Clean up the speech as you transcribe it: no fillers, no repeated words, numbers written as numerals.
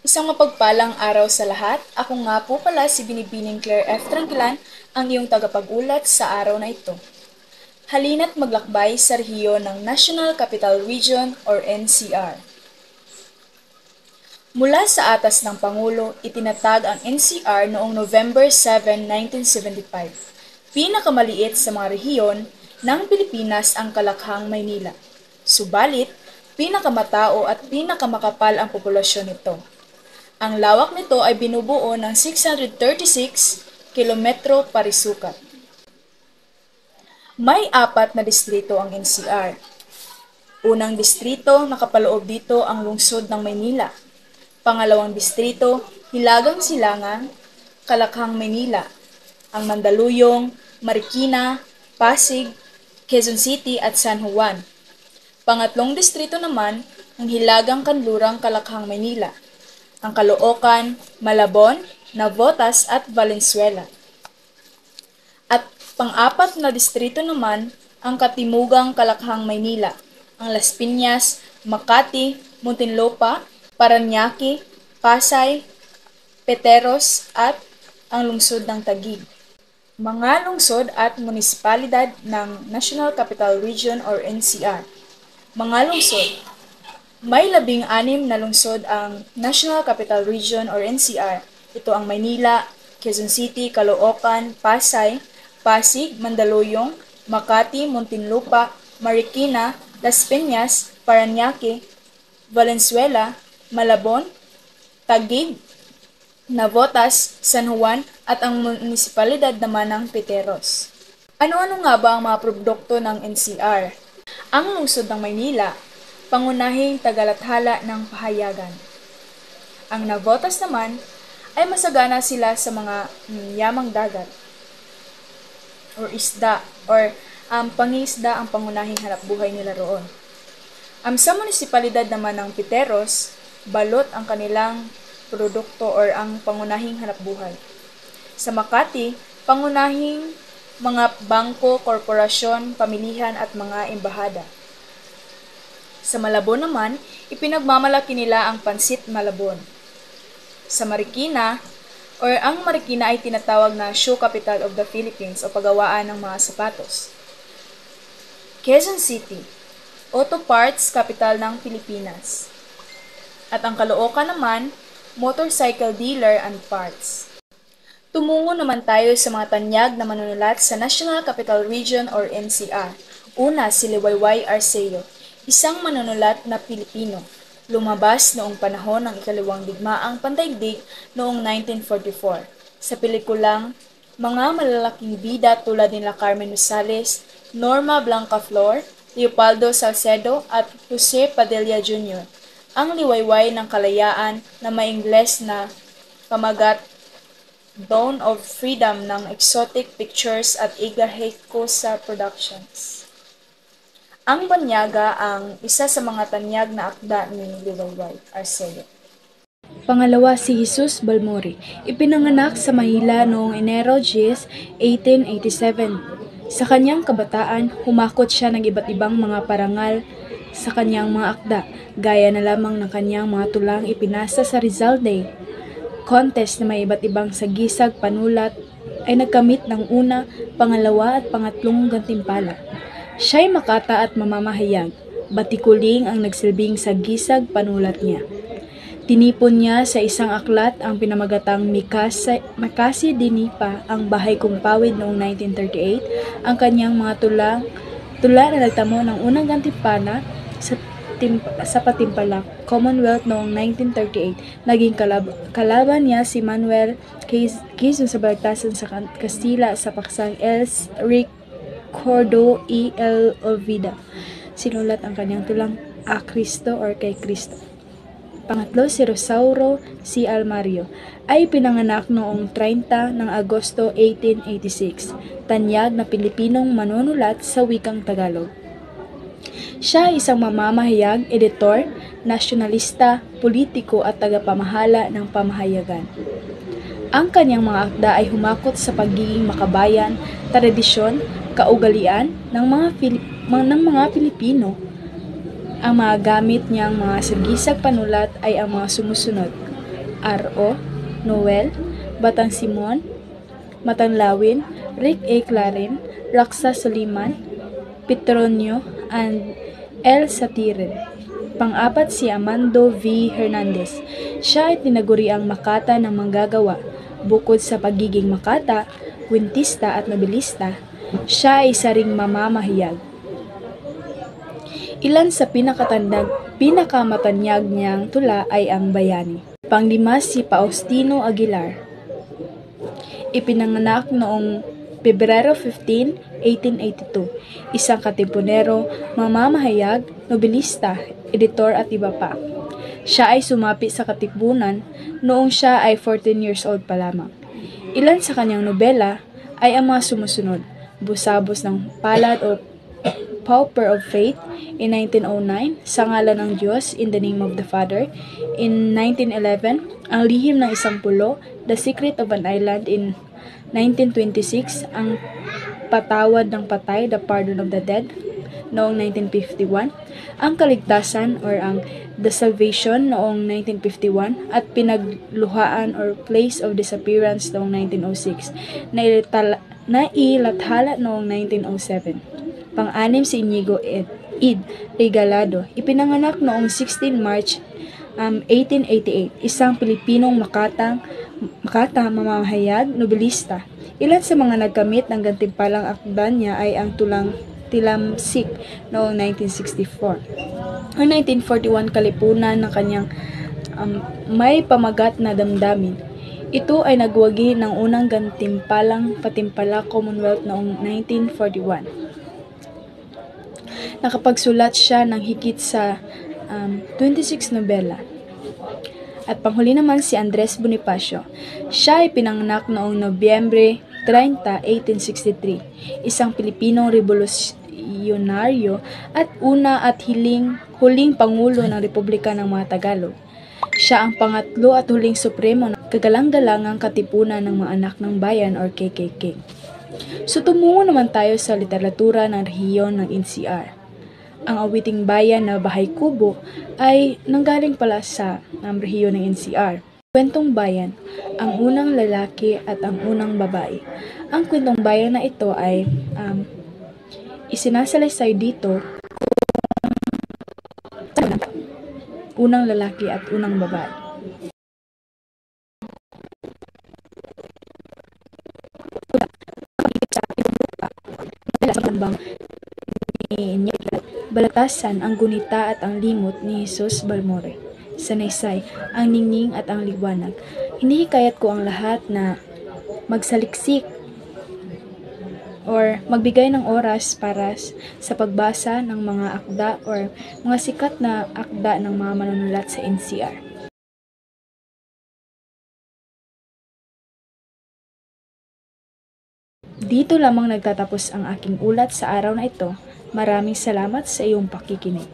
Isang mapagpalang araw sa lahat. Ako nga po pala si Binibining Claire F. Tranquilan, ang iyong tagapag-ulat sa araw na ito. Halina't maglakbay sa rehiyon ng National Capital Region or NCR. Mula sa atas ng Pangulo, itinatag ang NCR noong November 7, 1975. Pinakamaliit sa mga rehiyon ng Pilipinas ang Kalakhang, Maynila. Subalit, pinakamatao at pinakamakapal ang populasyon nito. Ang lawak nito ay binubuo ng 636 kilometro parisukat. May apat na distrito ang NCR. Unang distrito, nakapaloob dito ang lungsod ng Maynila. Pangalawang distrito, Hilagang Silangan, Kalakhang, Maynila. Ang Mandaluyong, Marikina, Pasig, Quezon City at San Juan. Pangatlong distrito naman, ang Hilagang Kanlurang, Kalakhang, Maynila. Ang Caloocan, Malabon, Navotas at Valenzuela. At pang-apat na distrito naman ang Katimugang Kalakhang, Maynila, ang Las Piñas, Makati, Muntinlupa, Parañaque, Pasay, Peteros at ang lungsod ng Taguig. Mga lungsod at munisipalidad ng National Capital Region or NCR. Mga lungsod. May 16 na lungsod ang National Capital Region or NCR. Ito ang Maynila, Quezon City, Caloocan, Pasay, Pasig, Mandaluyong, Makati, Muntinlupa, Marikina, Las Piñas, Parañaque, Valenzuela, Malabon, Taguig, Navotas, San Juan at ang munisipalidad naman ng Peteros. Ano-ano nga ba ang mga produkto ng NCR? Ang lungsod ng Maynila, pangunahing tagalathala ng pahayagan. Ang Navotas naman ay masagana sila sa mga yamang dagat or isda or pangisda ang pangunahing hanapbuhay nila roon. Sa munisipalidad naman ng Piteros, balot ang kanilang produkto or ang pangunahing hanapbuhay. Sa Makati, pangunahing mga bangko, korporasyon, pamilihan at mga embahada. Sa Malabon naman, ipinagmamalaki nila ang Pansit Malabon. Sa Marikina, ang Marikina ay tinatawag na shoe capital of the Philippines o pagawaan ng mga sapatos. Quezon City, auto parts capital ng Pilipinas. At ang Caloocan naman, motorcycle dealer and parts. Tumungo naman tayo sa mga tanyag na manunulat sa National Capital Region or NCR. Una, si Liwayway Arceo, isang manunulat na Pilipino. Lumabas noong panahon ng ikalawang digmaang pandaigdig noong 1944 sa pelikulang mga malalaking bida tulad nila Carmen Rosales, Norma Blancaflor, Leopoldo Salcedo at Jose Padilla Jr. Ang liwayway ng kalayaan na may Ingles na pamagat Dawn of Freedom ng Exotic Pictures at Igahekosa Productions. Ang Banyaga ang isa sa mga tanyag na akda ni Liwayway Arceo. Pangalawa, si Jesus Balmori. Ipinanganak sa Manila noong Enero 10, 1887. Sa kanyang kabataan, humakot siya ng iba't ibang mga parangal sa kanyang mga akda, gaya na lamang ng kanyang mga tulang ipinasa sa Rizal Day contest na may iba't ibang sagisag panulat ay nagkamit ng una, pangalawa at pangatlong gantimpala. Siya'y makata at mamamahayag, batikuling ang nagsilbing sagisag panulat niya. Tinipon niya sa isang aklat ang pinamagatang Makasi Dinipa ang Bahay Kumpawid noong 1938, ang kanyang mga tula na nagtamo ng unang gantimpala sa patimpalak Commonwealth noong 1938. Naging kalaban niya si Manuel Quezon sa balagtasan sa Kastila sa paksang El Recordo y El Olvida. Sinulat ang kanyang tulang A Cristo or Kay Cristo. Pangatlo, si Rosauro C. Almario ay pinanganak noong 30 ng Agosto 1886. Tanyag na Pilipinong manunulat sa wikang Tagalog. Siya ay isang mamamahayag, editor, nasyonalista, politiko at tagapamahala ng pamahayagan. Ang kanyang mga akda ay humakot sa pagiging makabayan, tradisyon, kaugalian ng mga Pilipino. Ang mga gamit niyang mga sagisag panulat ay ang mga sumusunod. R.O., Noel, Batang Simon, Matanglawin, Rick A. Clarin, Raksa Soliman, Petronio, and L. Satiren. Pang-apat si Amando V. Hernandez. Siya ay tinaguriang makata ng manggagawa. Bukod sa pagiging makata, kwentista at nobilista, siya ay isa ring mamamahayag. Ilan sa pinakamatanyag niyang tula ay ang Bayani. Panglima si Faustino Aguilar. Ipinanganak noong Pebrero 15, 1882. Isang katipunero, mamamahayag, nobilista, editor at iba pa. Siya ay sumapi sa katipunan noong siya ay 14 years old pa lamang. Ilan sa kanyang nobela ay ang mga sumusunod: Busabos ng Palad o Pauper of Faith in 1909, Sa Ngalan ng Diyos, In the Name of the Father in 1911, Ang Lihim ng Isang Pulo, The Secret of an Island in 1926, Ang Patawad ng Patay, The Pardon of the Dead noong 1951, Ang Kaligtasan or ang The Salvation noong 1951, at Pinagluhaan or Place of Disappearance noong 1906, nailathala noong 1907. Pang-anim si Inigo Id Regalado. Ipinanganak noong 16 March 1888. Isang Pilipinong makata, mamamahayag, nobilista. Ilan sa mga nagkamit ng gantimpalang akda niya ay ang tulang Tilamsik noong 1964. Ang 1941 kalipunan ng kanyang may pamagat na damdamin. Ito ay nagwagi ng unang gantimpalang patimpala Commonwealth noong 1941. Nakapagsulat siya ng higit sa 26 nobela. At panghuli naman si Andres Bonifacio. Siya ay pinanganak noong Nobyembre 30, 1863. Isang Pilipinong revolusyonaryo at huling Pangulo ng Republika ng mga Tagalog. Siya ang pangatlo at huling supremo ng kagalang-galangang katipunan ng mga anak ng bayan or KKK. So tumungo naman tayo sa literatura ng rehiyon ng NCR. Ang awiting bayan na Bahay Kubo ay nanggaling pala sa rehiyon ng NCR. Kwentong bayan, ang unang lalaki at ang unang babae. Ang kwentong bayan na ito ay isinasalaysay dito unang lalaki at unang babae. Balatasan ang gunita at ang limot ni Jesus Balmore. Sanaysay, ang ningning at ang liwanag. Hindi hikayat ko ang lahat na magsaliksik or magbigay ng oras para sa pagbasa ng mga akda or mga sikat na akda ng mga manunulat sa NCR. Dito lamang nagtatapos ang aking ulat sa araw na ito. Maraming salamat sa iyong pakikinig.